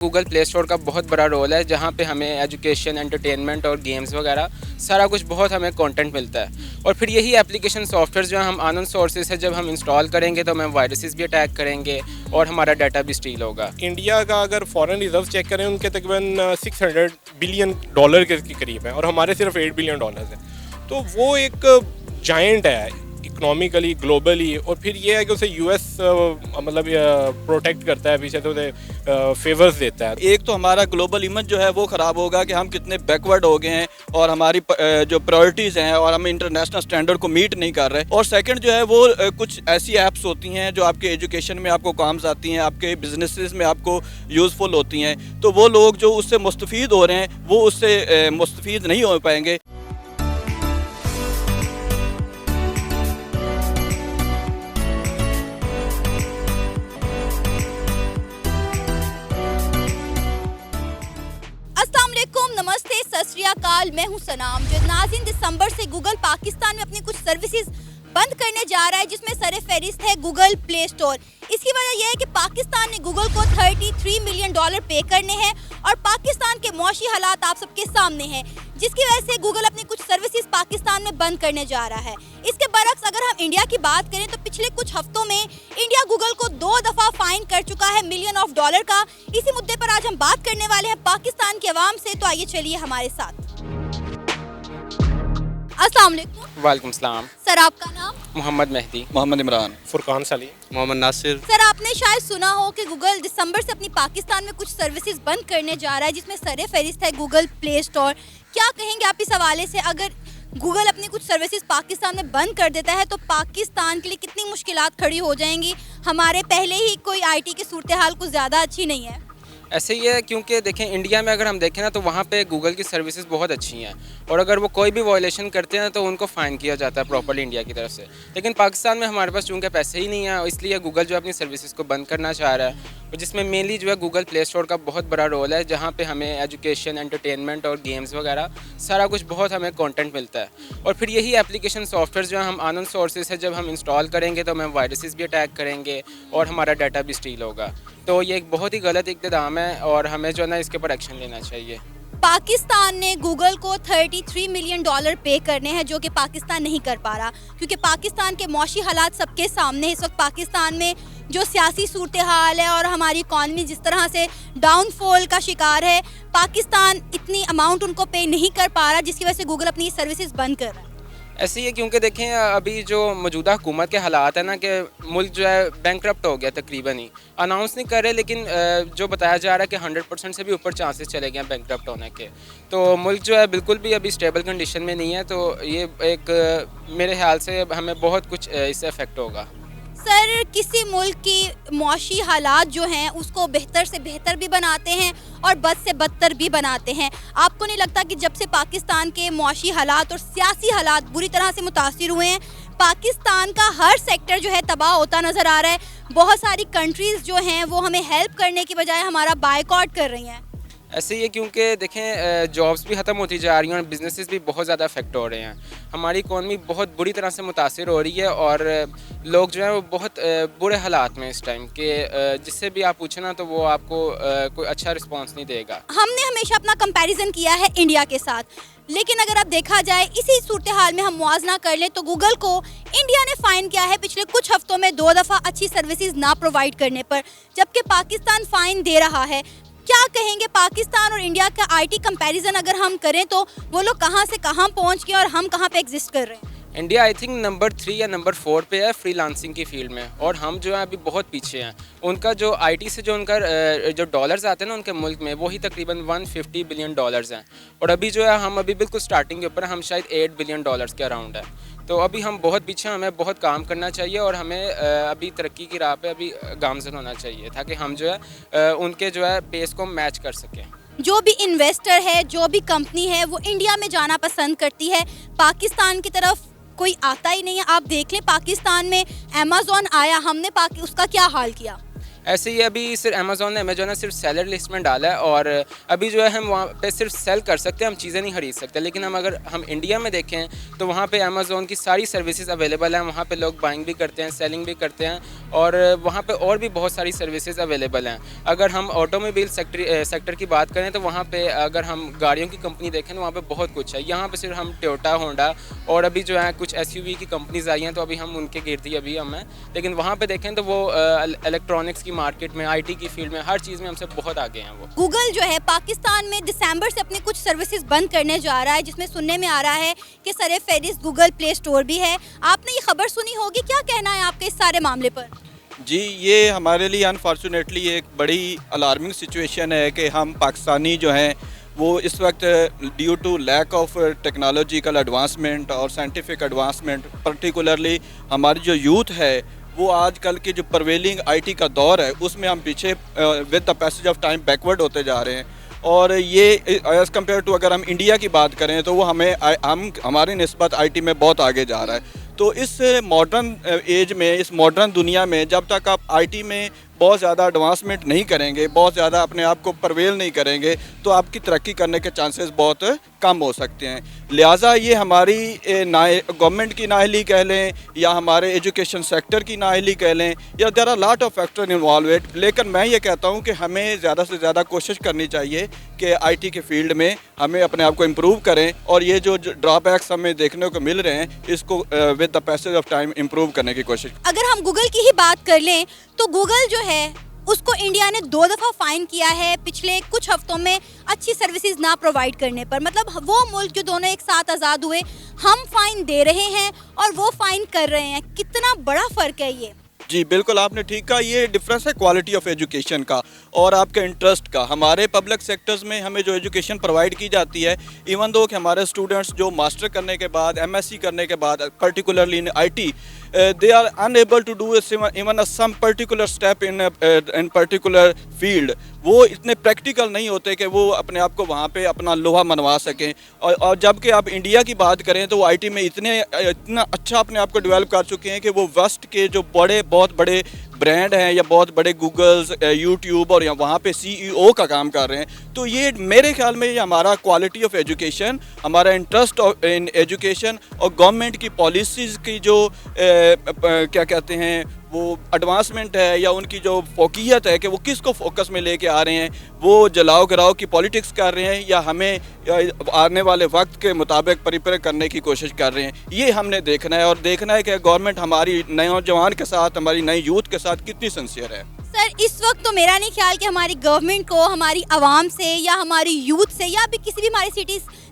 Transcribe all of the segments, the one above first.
Google play store का बहुत बड़ा रोल है, जहाँ पे हमें एजुकेशन, एंटरटेनमेंट और गेम्स वगैरह सारा कुछ बहुत हमें कंटेंट मिलता है। और फिर यही एप्लीकेशन सॉफ्टवेयर जो हम अननोन सोर्सेज है जब हम इंस्टॉल करेंगे तो हमें वायरसेस भी अटैक करेंगे और हमारा डाटा भी स्टील होगा। इंडिया का अगर फॉरेन रिजर्व चेक करें उनके तकरीबन $600 बिलियन के करीब है और हमारे सिर्फ $8 बिलियन है। तो वो एक जायंट है इकोनॉमिकली, ग्लोबली। और फिर ये है कि उसे यूएस मतलब प्रोटेक्ट करता है, पीछे से उसे फेवर्स देता है। एक तो हमारा ग्लोबल इमेज जो है वो ख़राब होगा कि हम कितने बैकवर्ड हो गए हैं और हमारी जो प्रायोरिटीज़ हैं और हम इंटरनेशनल स्टैंडर्ड को मीट नहीं कर रहे। और सेकंड जो है वो कुछ ऐसी ऐप्स होती हैं जो आपके एजुकेशन में आपको काम्स आती हैं, आपके बिजनेसेस में आपको यूज़फुल होती हैं, तो वो लोग जो उससे मुस्तफ़ीद हो रहे हैं वो उससे मुस्तफ़ीद नहीं हो पाएंगे। नमस्ते, सत श्री अकाल। मैं हूं सनाम। जो नाज़रीन, दिसंबर से गूगल पाकिस्तान में अपनी कुछ सर्विसेज बंद करने जा रहा है, जिसमें सरफहरिस्त है गूगल प्ले स्टोर। इसकी वजह यह है कि पाकिस्तान ने गूगल को $33 मिलियन पे करने हैं और पाकिस्तान के मौशी हालात आप सबके सामने हैं, जिसकी वजह से गूगल अपनी कुछ सर्विसेज पाकिस्तान में बंद करने जा रहा है। इसके बरक्स अगर हम इंडिया की बात करें तो पिछले कुछ हफ्तों में इंडिया गूगल को 2 दफ़ा फाइन कर चुका है $मिलियन का। इसी मुद्दे पर आज हम बात करने वाले हैं पाकिस्तान की आवाम से, तो आइए चलिए हमारे साथ। अस्सलाम वालेकुम। वालेकुम सलाम। सर, आपका नाम? मोहम्मद मेहदी। मोहम्मद इमरान। फुरकान सलीम। मोहम्मद नासिर। सर, आपने शायद सुना हो कि गूगल दिसंबर से अपनी पाकिस्तान में कुछ सर्विसेज बंद करने जा रहा है, जिसमें सरफहरिस्त है गूगल प्ले स्टोर। क्या कहेंगे आप इस हवाले से? अगर गूगल अपनी कुछ सर्विसेज पाकिस्तान में बंद कर देता है तो पाकिस्तान के लिए कितनी मुश्किलात खड़ी हो जाएंगी? हमारे पहले ही कोई आईटी की सूरत हाल कुछ ज़्यादा अच्छी नहीं है। ऐसे ही है, क्योंकि देखें इंडिया में अगर हम देखें ना तो वहाँ पे गूगल की सर्विसेज बहुत अच्छी हैं और अगर वो कोई भी वायलेशन करते हैं तो उनको फ़ाइन किया जाता है प्रॉपर्ली इंडिया की तरफ से। लेकिन पाकिस्तान में हमारे पास चूँकि पैसे ही नहीं है, इसलिए गूगल जो अपनी सर्विसेज को बंद करना चाह रहा है, और जिसमें मेनली जो है गूगल प्ले स्टोर का बहुत बड़ा रोल है, जहाँ पे हमें एजुकेशन, एंटरटेनमेंट और गेम्स वगैरह सारा कुछ बहुत हमें कंटेंट मिलता है। और फिर यही एप्लीकेशन सॉफ्टवेयर जो हम अननोन सोर्सेज है जब हम इंस्टॉल करेंगे तो हमें वायरसेस भी अटैक करेंगे और हमारा डाटा भी स्टील होगा। तो ये एक बहुत ही गलत इक़्तिदाम है और हमें जो है ना इसके ऊपर एक्शन लेना चाहिए। पाकिस्तान ने गूगल को $33 मिलियन पे करने हैं, जो कि पाकिस्तान नहीं कर पा रहा, क्योंकि पाकिस्तान के मौशी हालात सबके सामने है। इस वक्त पाकिस्तान में जो सियासी सूरत हाल है और हमारी इकॉनमी जिस तरह से डाउनफॉल का शिकार है, पाकिस्तान इतनी अमाउंट उनको पे नहीं कर पा रहा, जिसकी वजह से गूगल अपनी सर्विसेज बंद कर रहा है। ऐसे ही है, क्योंकि देखें अभी जो मौजूदा हुकूमत के हालात है ना कि मुल्क जो है बैंकरप्ट हो गया तकरीबन ही। अनाउंस नहीं कर रहे, लेकिन जो बताया जा रहा है कि 100% से भी ऊपर चांसेस चले गए हैं बैंकरप्ट होने के। तो मुल्क जो है बिल्कुल भी अभी स्टेबल कंडीशन में नहीं है। तो ये एक मेरे ख्याल से हमें बहुत कुछ इससे अफेक्ट होगा। सर, किसी मुल्क की मौशी हालात जो हैं उसको बेहतर से बेहतर भी बनाते हैं और बद से बदतर भी बनाते हैं। आपको नहीं लगता कि जब से पाकिस्तान के मौशी हालात और सियासी हालात बुरी तरह से मुतासिर हुए हैं, पाकिस्तान का हर सेक्टर जो है तबाह होता नज़र आ रहा है? बहुत सारी कंट्रीज़ जो हैं वो हमें हेल्प करने की बजाय हमारा बायकॉट कर रही हैं। ऐसे ही है, क्योंकि देखें जॉब्स भी ख़त्म होती जा रही हैं और बिजनेसेस भी बहुत ज़्यादा अफेक्ट हो रहे हैं। हमारी इकॉनमी बहुत बुरी तरह से मुतासिर हो रही है और लोग जो हैं वो बहुत बुरे हालात में इस टाइम के, जिससे भी आप पूछे ना तो वो आपको कोई अच्छा रिस्पांस नहीं देगा। हमने हमेशा अपना कंपैरिजन किया है इंडिया के साथ, लेकिन अगर अब देखा जाए इसी सूरत हाल में हम मुआवजा कर लें तो गूगल को इंडिया ने फ़ाइन किया है पिछले कुछ हफ्तों में 2 दफ़ा अच्छी सर्विसेज ना प्रोवाइड करने पर, जबकि पाकिस्तान फ़ाइन दे रहा है। क्या कहेंगे, पाकिस्तान और इंडिया का आईटी कंपैरिजन अगर हम करें तो वो लोग कहां से कहां पहुंच गए और हम कहां पे एग्जिस्ट कर रहे हैं? इंडिया आई थिंक नंबर 3 या नंबर 4 पे है फ्रीलांसिंग की फील्ड में, और हम जो है अभी बहुत पीछे हैं। उनका जो आईटी से जो उनका जो डॉलर्स आते हैं ना उनके मुल्क में, वही तकरीबन $150 बिलियन हैं। और अभी जो है हम अभी बिल्कुल स्टार्टिंग के ऊपर, हम शायद $8 बिलियन के अराउंड है। तो अभी हम बहुत पीछे हैं, हमें बहुत काम करना चाहिए और हमें अभी तरक्की की राह पे अभी गामज़न होना चाहिए, ताकि हम जो है उनके जो है पेस को मैच कर सकें। जो भी इन्वेस्टर है, जो भी कंपनी है, वो इंडिया में जाना पसंद करती है, पाकिस्तान की तरफ कोई आता ही नहीं है। आप देख लें, पाकिस्तान में अमेज़न आया, हमने उसका क्या हाल किया। ऐसे ही अभी सिर्फ अमेजोन ने सिर्फ सेलर लिस्ट में डाला है, और अभी जो है हम वहाँ पे सिर्फ सेल कर सकते हैं, हम चीज़ें नहीं खरीद सकते। लेकिन अगर हम इंडिया में देखें तो वहाँ पे अमेजोन की सारी सर्विसेज अवेलेबल हैं, वहाँ पे लोग बाइंग भी करते हैं, सेलिंग भी करते हैं, और वहाँ पे और भी बहुत सारी सर्विसेज अवेलेबल हैं। अगर हम ऑटोमोबाइल सेक्टर की बात करें तो वहाँ पे अगर हम गाड़ियों की कंपनी देखें तो वहाँ पे बहुत कुछ है। यहाँ पे सिर्फ हम टोयोटा, होंडा और अभी जो है कुछ SUV की कंपनीज आई हैं, तो अभी हम उनके गिरती अभी हम हैं। लेकिन वहाँ पे देखें तो वो इलेक्ट्रॉनिक्स की मार्केट में, IT की फील्ड में, हर चीज़ में हमसे बहुत आगे हैं वो। गूगल जो है पाकिस्तान में दिसंबर से अपनी कुछ सर्विसेज बंद करने जा रहा है, जिसमें सुनने में आ रहा है कि सर फहरिस्त गूगल प्ले स्टोर भी है। आपने ये खबर सुनी होगी, क्या कहना है आपके इस सारे मामले पर? जी, ये हमारे लिए अनफॉर्चुनेटली एक बड़ी अलार्मिंग सिचुएशन है कि हम पाकिस्तानी जो हैं वो इस वक्त due to lack of technological advancement और साइंटिफिक एडवांसमेंट, पर्टिकुलरली हमारी जो यूथ है वो आजकल के जो प्रिवेलिंग IT का दौर है उसमें हम पीछे with the passage of time backward होते जा रहे हैं। और ये एज़ कम्पेयर टू अगर हम इंडिया की बात करें तो वो हमारी निस्बत IT में बहुत आगे जा रहा है। तो इस मॉडर्न एज में, इस मॉडर्न दुनिया में जब तक आप IT में बहुत ज़्यादा एडवांसमेंट नहीं करेंगे, बहुत ज़्यादा अपने आप को परवेल नहीं करेंगे, तो आपकी तरक्की करने के चांसेस बहुत कम हो सकते हैं। लिहाजा ये हमारी गवर्नमेंट की नाअहली कह लें या हमारे एजुकेशन सेक्टर की नाअहली कह लें, या there are lot of factor involve it. लेकिन मैं ये कहता हूँ कि हमें ज़्यादा से ज़्यादा कोशिश करनी चाहिए कि IT के फील्ड में हमें अपने आप को इम्प्रूव करें, और ये जो ड्रॉबैक्स हमें देखने को मिल रहे हैं इसको with the passage of time improve करने की कोशिश। अगर हम गूगल की ही बात कर लें तो गूगल जो है उसको इंडिया ने 2 दफ़ा फाइन किया है पिछले कुछ हफ्तों में अच्छी सर्विसेज ना प्रोवाइड करने पर। मतलब वो मुल्क जो दोनों एक साथ आज़ाद हुए, हम फाइन दे रहे हैं और वो फाइन कर रहे हैं, कितना बड़ा फ़र्क है ये। जी बिल्कुल, आपने ठीक कहा। ये डिफरेंस है क्वालिटी ऑफ एजुकेशन का और आपके इंटरेस्ट का। हमारे पब्लिक सेक्टर्स में हमें जो एजुकेशन प्रोवाइड की जाती है, इवन दो कि हमारे स्टूडेंट्स जो मास्टर करने के बाद, MSc करने के बाद, particularly in IT, they are unable to do even some particular step in particular field. वो इतने प्रैक्टिकल नहीं होते कि वो अपने आप को वहाँ पे अपना लोहा मनवा सकें। और जबकि आप इंडिया की बात करें तो वो IT में इतना अच्छा अपने आप को डेवलप कर चुके हैं कि वो वेस्ट के जो बहुत बड़े ब्रांड हैं या बहुत बड़े गूगल्स, यूट्यूब और वहाँ पे CEO का काम कर रहे हैं। तो ये मेरे ख्याल में ये हमारा क्वालिटी ऑफ एजुकेशन, हमारा इंटरेस्ट इन एजुकेशन और गवर्नमेंट की पॉलिसीज़ की जो क्या कहते हैं वो एडवांसमेंट है या उनकी जो फोकियत है कि वो किसको फोकस में लेके आ रहे हैं, वो जलाओ गिराओ की पॉलिटिक्स कर रहे हैं या हमें आने वाले वक्त के मुताबिक प्रिपेयर करने की कोशिश कर रहे हैं, ये हमने देखना है। और देखना है कि गवर्नमेंट हमारी नौजवान के साथ, हमारी नई यूथ के साथ कितनी सिंसियर है। सर, इस वक्त तो मेरा नहीं ख्याल कि हमारी गवर्नमेंट को हमारी आवाम से या हमारी यूथ से या भी किसी भी हमारे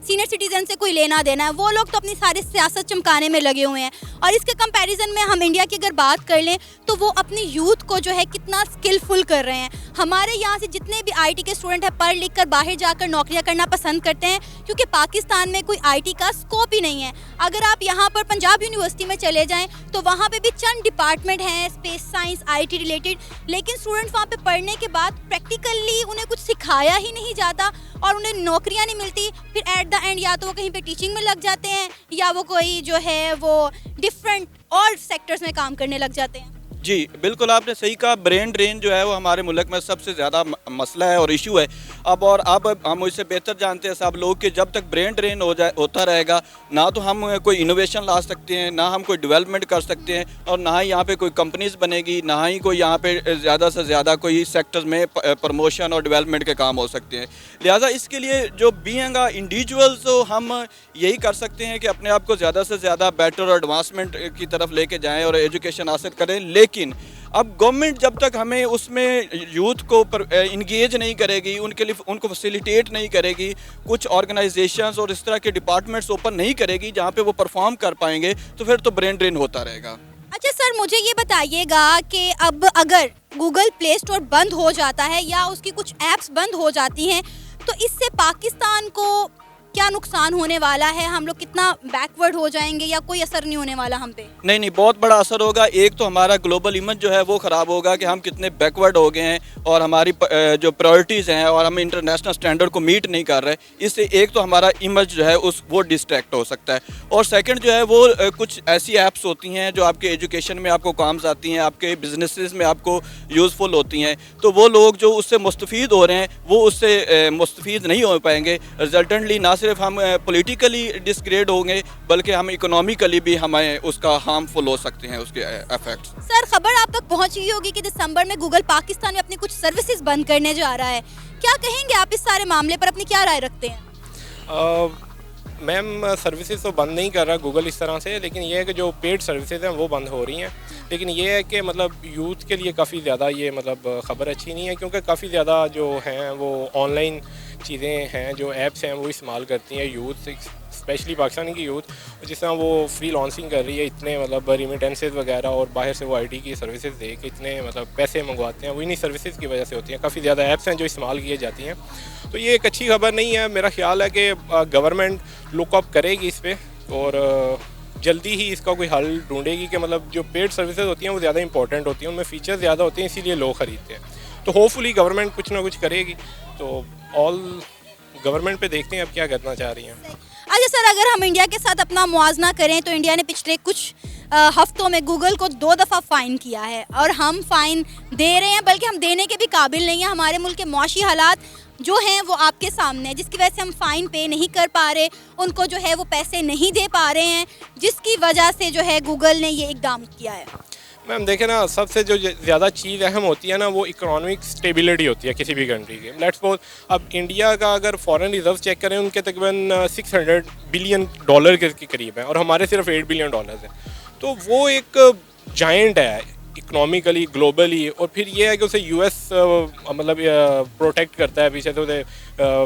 सीनियर सिटीजन से कोई लेना देना है। वो लोग तो अपनी सारी सियासत चमकाने में लगे हुए हैं। और इसके कंपैरिजन में हम इंडिया की अगर बात कर लें तो वो अपनी यूथ को जो है कितना स्किलफुल कर रहे हैं। हमारे यहाँ से जितने भी IT के स्टूडेंट हैं पढ़ लिख कर बाहर जाकर नौकरियाँ करना पसंद करते हैं, क्योंकि पाकिस्तान में कोई IT का स्कोप ही नहीं है। अगर आप यहाँ पर पंजाब यूनिवर्सिटी में चले जाएँ तो वहाँ पर भी चंद डिपार्टमेंट हैं स्पेस साइंस IT रिलेटेड, लेकिन स्टूडेंट्स वहाँ पे पढ़ने के बाद प्रैक्टिकली उन्हें कुछ सिखाया ही नहीं जाता और उन्हें नौकरियाँ नहीं मिलती। फिर एट द एंड या तो वो कहीं पे टीचिंग में लग जाते हैं या वो कोई जो है वो डिफरेंट और सेक्टर्स में काम करने लग जाते हैं। जी बिल्कुल, आपने सही कहा। ब्रेन ड्रेन जो है वो हमारे मुल्क में सबसे ज़्यादा मसला है और इशू है। अब हम इससे बेहतर जानते हैं सब लोग कि जब तक ब्रेन ड्रेन होता रहेगा, ना तो हम कोई इनोवेशन ला सकते हैं, ना हम कोई डेवलपमेंट कर सकते हैं, और ना ही यहाँ पे कोई कंपनीज बनेगी, ना ही कोई यहाँ पे ज़्यादा से ज़्यादा कोई सेक्टर्स में प्रमोशन और डेवलपमेंट के काम हो सकते हैं। लिहाजा इसके लिए जो बीइंग इंडिविजुअल्स हम यही कर सकते हैं कि अपने आप को ज़्यादा से ज़्यादा बेटर और एडवांसमेंट की तरफ लेके जाएँ और एजुकेशन हासिल करें। लेकिन अब गवर्नमेंट जब तक हमें उसमें यूथ को इंगेज नहीं करेगी, उनको फैसिलिटेट नहीं करेगी, कुछ ऑर्गेनाइजेशंस और इस तरह के डिपार्टमेंट्स ओपन नहीं करेगी जहां पे वो परफॉर्म कर पाएंगे, तो फिर तो ब्रेन ड्रेन होता रहेगा। अच्छा सर, मुझे ये बताइएगा कि अब अगर गूगल प्ले स्टोर बंद हो जाता है या उसकी कुछ ऐप्स बंद हो जाती हैं तो इससे पाकिस्तान को क्या नुकसान होने वाला है, हम लोग कितना बैकवर्ड हो जाएंगे या कोई असर नहीं होने वाला हम पे? नहीं नहीं, बहुत बड़ा असर होगा। एक तो हमारा ग्लोबल इमेज जो है वो ख़राब होगा कि हम कितने बैकवर्ड हो गए हैं और हमारी जो प्रायोरिटीज़ हैं और हम इंटरनेशनल स्टैंडर्ड को मीट नहीं कर रहे। इससे एक तो हमारा इमेज जो है वो डिस्ट्रैक्ट हो सकता है, और सेकंड जो है वो कुछ ऐसी ऐप्स होती हैं जो आपके एजुकेशन में आपको काम आती हैं, आपके बिजनेसेस में आपको यूज़फुल होती हैं, तो वो लोग जो उससे मुस्तफ़ीद हो रहे हैं वो उससे मुस्तफ़ीद नहीं हो पाएंगे। रिजल्टेंटली ना सिर्फ हम पॉलिटिकली डिसग्रेड होंगे बल्कि हम इकोनॉमिकली भी हमें उसका हार्मफुल हो सकते हैं उसके इफेक्ट्स। सर, खबर आप तक पहुंची होगी कि दिसंबर में गूगल पाकिस्तान में अपनी कुछ सर्विसेज बंद करने जा रहा है। क्या कहेंगे आप इस सारे मामले पर, अपनी क्या राय रखते हैं? मैम, सर्विसेज तो बंद नहीं कर रहा गूगल इस तरह से, लेकिन ये है कि जो पेड सर्विसेज हैं वो बंद हो रही हैं। लेकिन ये है कि मतलब यूथ के लिए काफ़ी ज़्यादा ये मतलब ख़बर अच्छी नहीं है, क्योंकि काफ़ी ज़्यादा जो हैं वो ऑनलाइन चीज़ें हैं, जो ऐप्स हैं वो इस्तेमाल करती हैं यूथ, स्पेशली पाकिस्तानी की यूथ। जिस तरह वो फ्री लॉन्चिंग कर रही है, इतने मतलब रिमिटेंसेज वगैरह और बाहर से वो आईटी की सर्विसेज दे के इतने मतलब पैसे मंगवाते हैं, वो इन्हीं सर्विसेज की वजह से होती हैं। काफ़ी ज़्यादा ऐप्स हैं जो इस्तेमाल किए जाती हैं, तो ये एक अच्छी खबर नहीं है। मेरा ख्याल है कि गवर्नमेंट लुकअप करेगी इस पर और जल्दी ही इसका कोई हल ढूंढेगी कि मतलब जो पेड सर्विसेज होती हैं वो ज़्यादा इंपॉर्टेंट होती हैं, उनमें फ़ीचर ज़्यादा होते हैं, इसीलिए लोग ख़रीदते हैं। तो होपफुली गवर्नमेंट कुछ ना कुछ करेगी। तो ऑल गवर्नमेंट पे देखते हैं अब क्या करना चाह रही हैं। अच्छा सर, अगर हम इंडिया के साथ अपना मुआवजा करें तो इंडिया ने पिछले कुछ हफ्तों में गूगल को 2 दफ़ा फ़ाइन किया है, और हम फ़ाइन दे रहे हैं, बल्कि हम देने के भी काबिल नहीं हैं। हमारे मुल्क के मौशी हालात जो हैं वो आपके सामने हैं, जिसकी वजह से हम फ़ाइन पे नहीं कर पा रहे, उनको जो है वो पैसे नहीं दे पा रहे हैं, जिसकी वजह से जो है गूगल ने ये इकदाम किया है। मैम देखें ना, सबसे जो ज़्यादा चीज़ अहम होती है ना वो इकोनॉमिक स्टेबिलिटी होती है किसी भी कंट्री की। लेट्स सपोज अब इंडिया का अगर फॉरेन रिजर्व चेक करें, उनके तकरीबन $600 बिलियन के करीब हैं और हमारे सिर्फ $8 बिलियन हैं। तो वो एक जायंट है इकोनॉमिकली, ग्लोबली। और फिर ये है कि उसे यूएस मतलब प्रोटेक्ट करता है, पीछे से उसे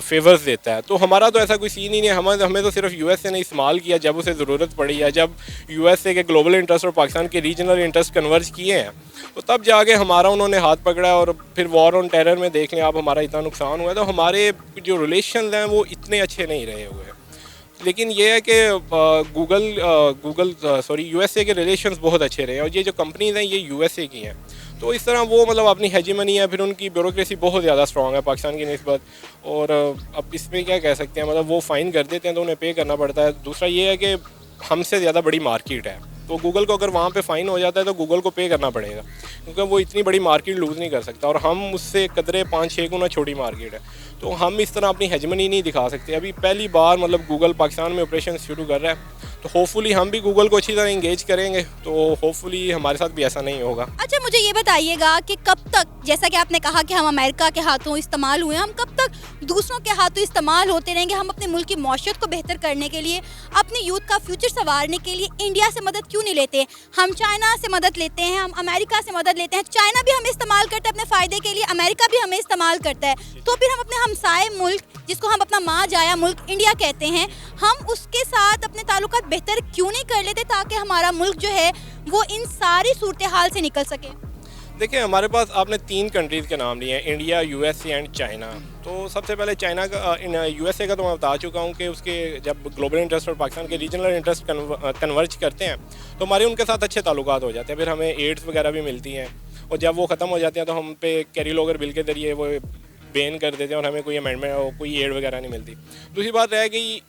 फेवर्स देता है। तो हमारा तो ऐसा कोई सीन ही नहीं है। हमें तो सिर्फ यूएसए ने इस्तेमाल किया जब उसे ज़रूरत पड़ी है, जब यूएसए के ग्लोबल इंटरेस्ट और पाकिस्तान के रीजनल इंटरेस्ट कन्वर्ज किए हैं, तो तब जाके हमारा उन्होंने हाथ पकड़ा है। और फिर वॉर ऑन टेरर में देख लें आप, हमारा इतना नुकसान हुआ है। तो हमारे जो रिलेशन हैं वो इतने अच्छे नहीं रहे हुए हैं। लेकिन ये है कि यूएसए के रिलेशंस बहुत अच्छे रहे, और ये जो कंपनीज़ हैं ये यूएसए की हैं। तो इस तरह वो मतलब अपनी हेजिमनी है, फिर उनकी ब्यूरोक्रेसी बहुत ज़्यादा स्ट्रॉन्ग है पाकिस्तान की निस्बत। और अब इसमें क्या कह सकते हैं, मतलब वो फ़ाइन कर देते हैं तो उन्हें पे करना पड़ता है। दूसरा ये है कि हमसे ज़्यादा बड़ी मार्केट है, तो गूगल को अगर वहाँ पे फ़ाइन हो जाता है तो गूगल को पे करना पड़ेगा, क्योंकि वो इतनी बड़ी मार्केट लूज़ नहीं कर सकता, और हम उससे कदरे 5-6 गुना छोटी मार्केट है। तो हम इस तरह अपनी हेजमनी नहीं दिखा सकते। अभी पहली बार मतलब गूगल पाकिस्तान में ऑपरेशन शुरू कर रहा है, तो होपफुली हम भी गूगल को अच्छी तरह इंगेज करेंगे, तो होपफुली हमारे साथ भी ऐसा नहीं होगा। अच्छा, मुझे ये बताइएगा कि कब तक, जैसा कि आपने कहा कि हम अमेरिका के हाथों इस्तेमाल हुए, हम कब तक दूसरों के हाथों इस्तेमाल होते रहेंगे? हम अपने मुल्क की मौशियत को बेहतर करने के लिए, अपने यूथ का फ्यूचर संवारने के लिए इंडिया से मदद क्यों नहीं लेते? हम चाइना से मदद लेते हैं, हम अमेरिका से मदद लेते हैं, चाइना भी हमें इस्तेमाल करता है अपने फ़ायदे के लिए, अमेरिका भी हमें इस्तेमाल करता है, तो फिर हम अपने हमसाए मुल्क, जिसको हम अपना माँ जाया मुल्क इंडिया कहते हैं, हम उसके साथ अपने ताल्लुकात बेहतर क्यों नहीं कर लेते, ताकि हमारा मुल्क जो है वो इन सारी सूरत हाल से निकल सके? देखिए, हमारे पास आपने 3 कंट्रीज़ के नाम लिए हैं, इंडिया, यूएसए एंड चाइना। तो सबसे पहले चाइना का, यूएसए का तो मैं बता चुका हूँ कि उसके जब ग्लोबल इंटरेस्ट और पाकिस्तान के रीजनल इंटरेस्ट कन्वर्ज करते हैं तो हमारे उनके साथ अच्छे ताल्लुकात हो जाते हैं। फिर हमें एड्स वगैरह भी मिलती हैं, और जब वो ख़त्म हो जाते हैं तो हम पे कैरी लोगर बिल के ज़रिए वो बैन कर देते हैं और हमें कोई अमेंडमेंट और कोई एड वगैरह नहीं मिलती। दूसरी बात रह गई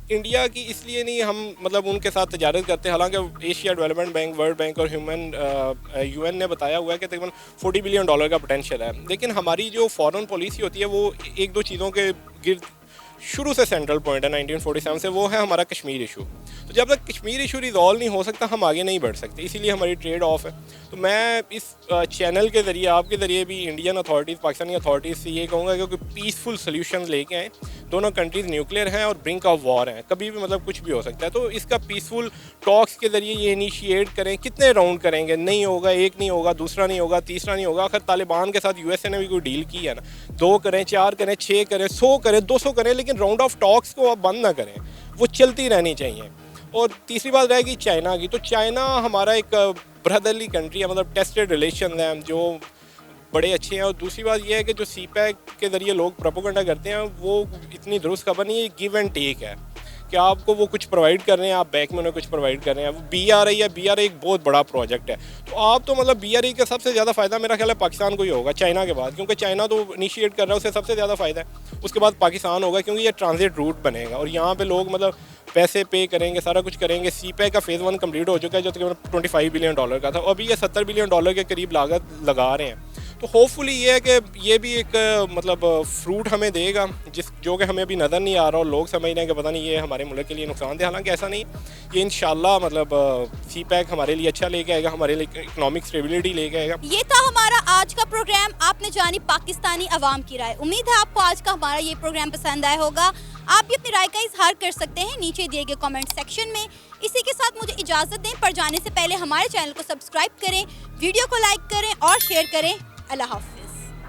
इंडिया की इसलिए नहीं हम मतलब उनके साथ तजारत करते, हालांकि Asia development bank, world bank और यूएन ने बताया हुआ है कि तकरीबन $40 बिलियन का पोटेंशियल है। लेकिन हमारी जो फॉरेन पॉलिसी होती है वो 1-2 चीज़ों के गिर्द शुरू से सेंट्रल पॉइंट है 1947 से, वो है हमारा कश्मीर इशू। तो जब तक कश्मीर इशू रिजॉल्व नहीं हो सकता हम आगे नहीं बढ़ सकते, इसीलिए हमारी ट्रेड ऑफ है। तो मैं इस चैनल के ज़रिए, आपके ज़रिए भी इंडियन अथॉरिटीज़, पाकिस्तानी अथॉरिटीज़ से ये कहूँगा कि कोई पीसफुल सोल्यूशन लेके आएँ। दोनों कंट्रीज़ न्यूक्लियर हैं और ब्रिंक ऑफ वॉर हैं, कभी भी मतलब कुछ भी हो सकता है। तो इसका पीसफुल टॉक्स के ज़रिए ये इनिशिएट करें। कितने राउंड करेंगे? नहीं होगा, एक नहीं होगा, दूसरा नहीं होगा, तीसरा नहीं होगा। आखिर तालिबान के साथ यूएसए ने भी कोई डील की है ना, 2 करें, 4 करें, 6 करें, 100 करें, 200 करें, लेकिन राउंड ऑफ टॉक्स को आप बंद ना करें, वो चलती रहनी चाहिए। और तीसरी बात रहेगी चाइना की। तो चाइना हमारा एक ब्रदरली कंट्री है, मतलब टेस्टेड रिलेशन हैं, जो बड़े अच्छे हैं। और दूसरी बात यह है कि जो CPEC के ज़रिए लोग प्रोपेगेंडा करते हैं वो इतनी दुरुस्त खबर नहीं है, गिव एंड टेक है कि आपको वो कुछ प्रोवाइड कर रहे हैं, आप बैक में उन्हें कुछ प्रोवाइड कर रहे हैं। वो BRI है, BRI एक बहुत बड़ा प्रोजेक्ट है, तो आप तो मतलब BRI का सबसे ज़्यादा फ़ायदा मेरा ख्याल है पाकिस्तान को ही होगा चाइना के बाद, क्योंकि चाइना तो इनिशिएट कर रहा है, उससे सबसे ज़्यादा फ़ायदा है। उसके बाद पाकिस्तान होगा क्योंकि ये ट्रांजिट रूट बनेगा और यहाँ पे लोग मतलब पैसे पे करेंगे, सारा कुछ करेंगे। CPEC का फेज़ 1 कंप्लीट हो चुका है जो तकरीबन $25 बिलियन का था, और अभी ये $70 बिलियन के करीब लागत लगा रहे हैं। तो होपफुली ये है कि ये भी एक मतलब फ्रूट हमें देगा जो कि हमें अभी नज़र नहीं आ रहा, और लोग समझ रहे हैं कि पता नहीं ये हमारे मुल्क के लिए नुकसान दे, हालांकि ऐसा नहीं। ये इंशाल्लाह मतलब CPEC हमारे लिए अच्छा लेके आएगा, हमारे लिए इकनॉमिक स्टेबिलिटी लेके आएगा। ये था हमारा आज का प्रोग्राम। आपने जानी पाकिस्तानी अवाम की राय। उम्मीद है आपको आज का हमारा ये प्रोग्राम पसंद आया होगा। आप भी अपनी राय का इजहार कर सकते हैं नीचे दिए गए कमेंट सेक्शन में। इसी के साथ मुझे इजाज़त दें, पर जाने से पहले हमारे चैनल को सब्सक्राइब करें, वीडियो को लाइक करें और शेयर करें। अल्लाह हाफ़िज़।